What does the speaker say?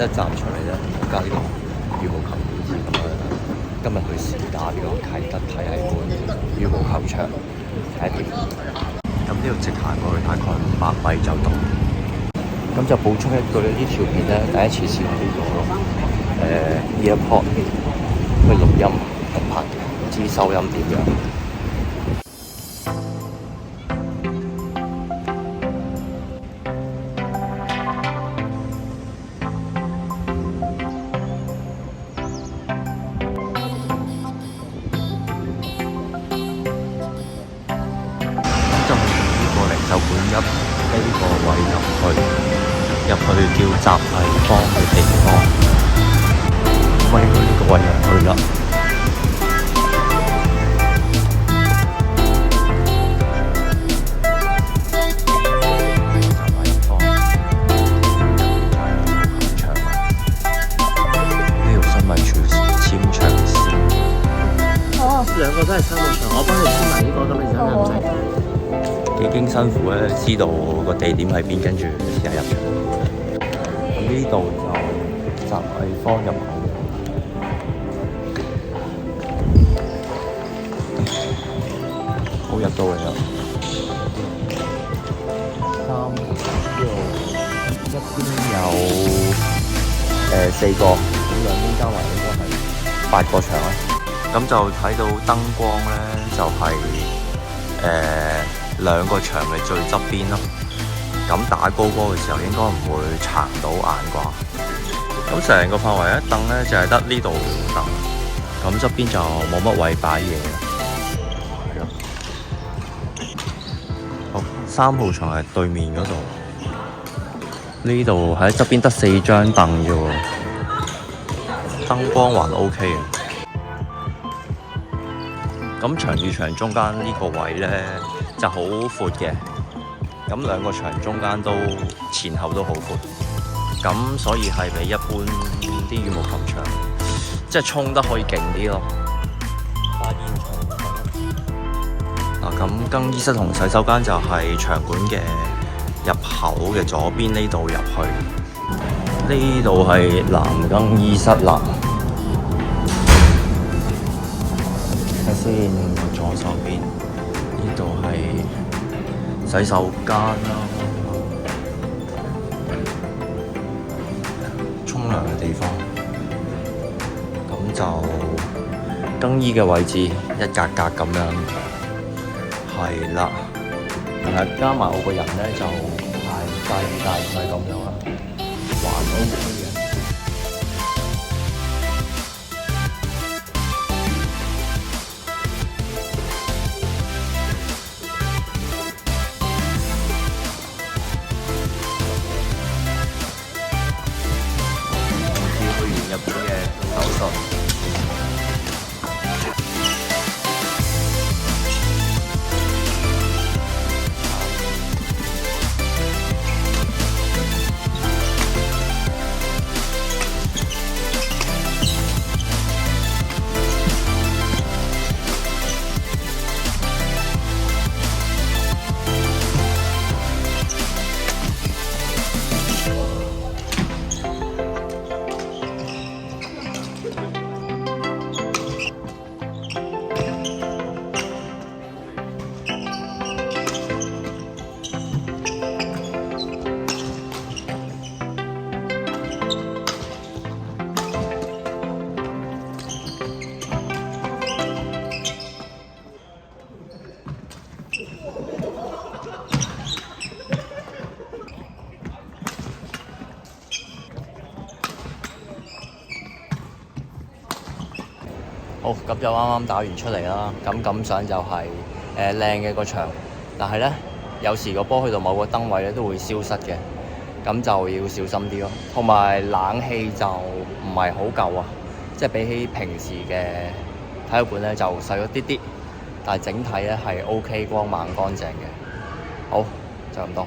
得暫場嚟啫，加呢個羽毛球好似咁樣。今日去試打呢個啟德體藝館羽毛球場，睇一點。咁呢度直行過去大概500米就到。咁就補充一句，呢條片咧第一次試用呢個EarPod 去錄音同拍嘅，唔知收音點樣。就管入呢個位入去叫集藝坊嘅地方，咁應該呢個位入去啦。集藝坊球場啊，呢度新聞處簽場先。哦，兩個都係3個場，我幫你簽埋呢個，咁你想唔使？幾經辛苦咧，知道個地點喺邊，跟住試下入場。咁呢度就集藝坊入口，好入到嚟啦。3呢度一邊有4個，咁兩邊加埋應該係8個場啦。咁就睇到燈光咧，就係2個場嘅最側邊咯，咁打高波嘅時候應該唔會撐到眼啩。咁成個範圍一凳咧就係得呢度凳，咁側邊就冇乜位擺嘢。係咯。好，3號場係對面嗰度，呢度喺側邊得4張凳啫喎，燈光還 OK 嘅。咁場與場中間呢個位咧就好闊嘅，咁2個場中間都前後都好闊，咁所以係比一般啲羽毛球場即係衝得可以勁啲咯。嗱，咁更衣室同洗手間就係場館嘅入口嘅左邊呢度入去，呢度係男更衣室啦。睇先，左手邊呢度係洗手間啦，沖涼嘅地方。咁就更衣嘅位置一格格咁樣，係啦。然後加埋我個人咧就大概咁樣啦，還 OK 嘅。日本嘅手術。好，咁就啱啱打完出嚟啦。咁感想就係靚嘅個場，但係咧有時個波去到某個燈位咧都會消失嘅，咁就要小心啲咯。同埋冷氣就唔係好夠啊，即係比起平時嘅體育館咧就細咗啲啲，但係整體咧係 OK 光猛乾淨嘅。好，就咁多。